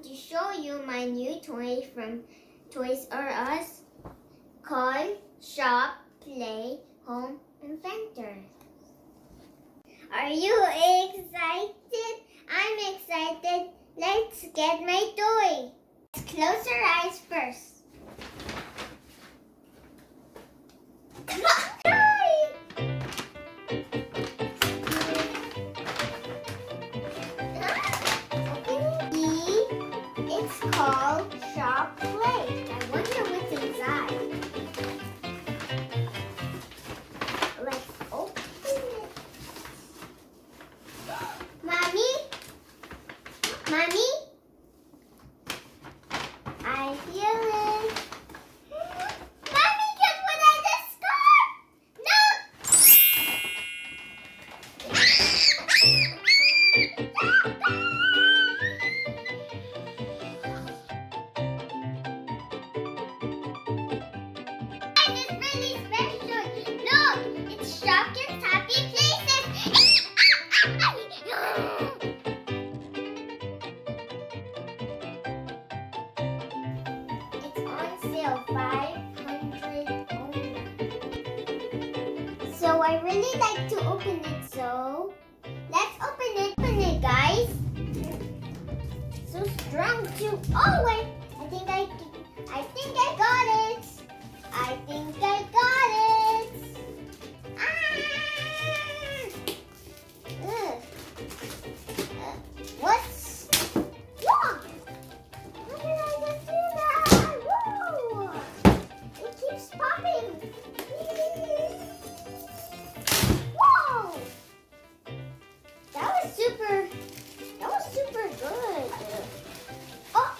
to show you my new toy from Toys R Us called Shop, Play, Home Inventor. Are you excited? I'm excited. Let's get my toy. Let's close our eyes first. It's called Shop Play. I wonder what's inside. Let's open it. Mommy? Mommy? I feel it. Mommy, guess what I just got? No! It's really special. Look, it's Shopkins Happy Places. It's on sale, $500 only. So I really like to open it. So let's open it, guys. So strong too. Oh wait, I think I got it. I think I got it. What's wrong? How did I just do that? Whoa! It keeps popping. Whoa! That was super good. Oh,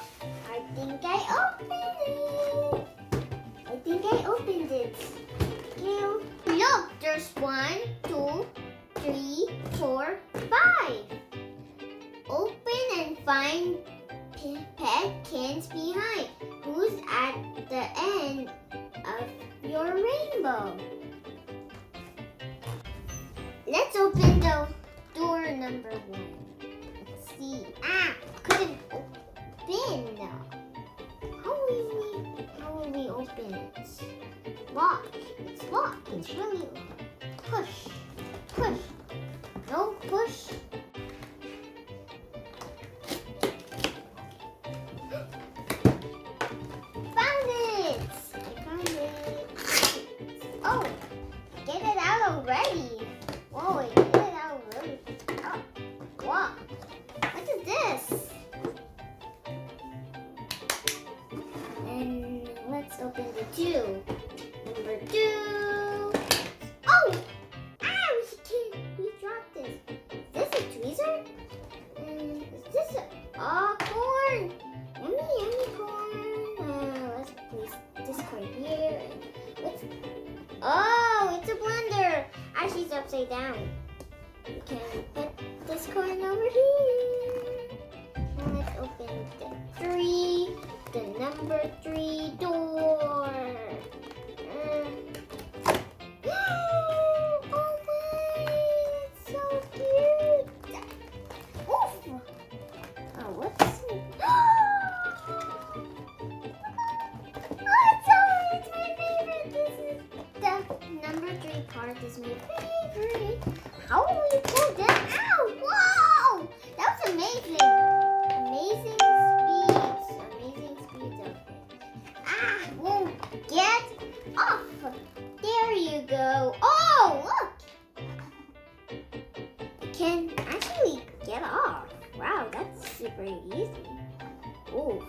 I think I opened it. Look, there's 1, 2, 3, 4, 5. Open and find Petkins behind. Who's at the end of your rainbow? Let's open the door number 1. Let's see. Couldn't open. How will we open it? Lock. It's locked. It's really locked. Push. No, push. Found it. I found it. Oh, get it out already. Whoa, I get it out already. Oh, wow. What is this? And let's open the 2. Number 2. Oh! We dropped this. Is this a tweezer? Is this corn? Yummy corn. Let's place this corn here. Oh, it's a blender. She's upside down. We can put this corn over here. Now let's open the 3. The number 3 door. Oh my, it's so cute. Oof. Oh, what's it's my favorite. This is the number 3 part is my favorite. How will we pull that out? Whoa! That was amazing. Amazing speeds of it. Won't get off. There you go. Oh, look. It can actually get off. Wow, that's super easy. Oh,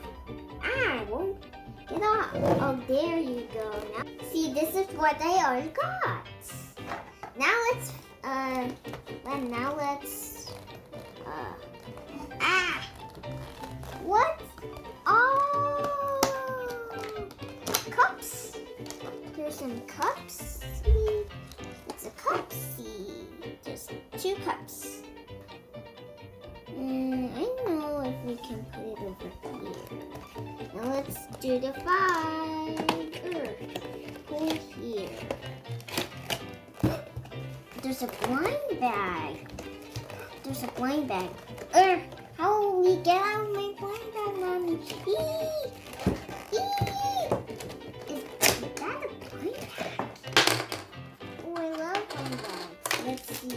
won't get off. Oh, there you go. Now, see, this is what I all got. Now let's, what? Oh, cups. Here's some cups. See? It's a cup. See, just 2 cups. I know if we can put it over here. Now let's do the 5. Pull here. There's a blind bag. How will we get out of my blind bag now? that a blind bag? Oh, I love blind bags. Let's see.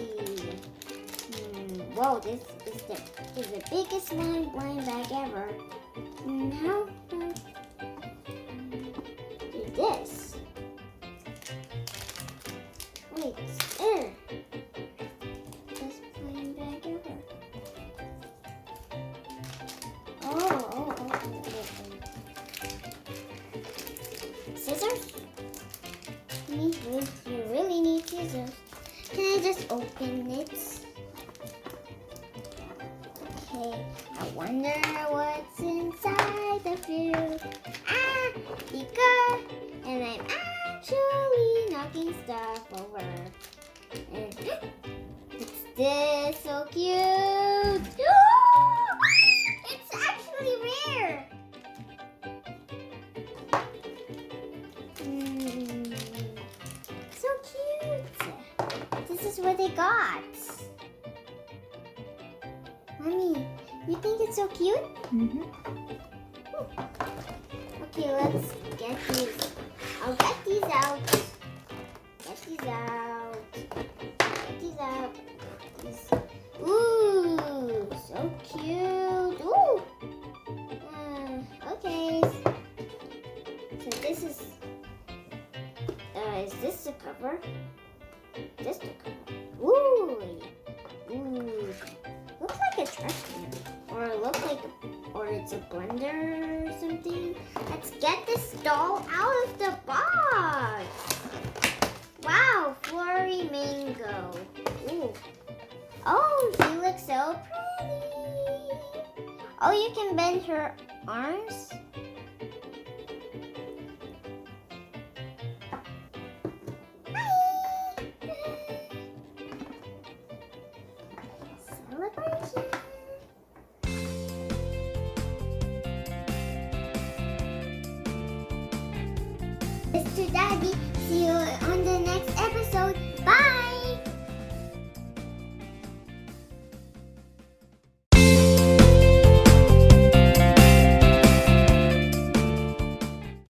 Whoa, this is the biggest blind bag ever. How do this? Wait, best blind bag ever. Oh. Scissors? You really need scissors. Can I just open it? Okay, I wonder what's inside the fruit. Because, and I'm actually knocking stuff over. And it's this so cute. It's actually rare. So cute. This is what they got. Mommy, you think it's so cute? Mm-hmm. Okay, let's get these. I'll get these out. Get these out. Get these out. Ooh, so cute. Ooh. Okay. So this is this the cover? This the cover. Ooh. Looks like a trash can. Or it's a blender or something. Let's get this doll out of the box. Wow, flurry mango. Ooh. Oh, she looks so pretty. Oh, you can bend her arms. Celebration. Mr. Daddy,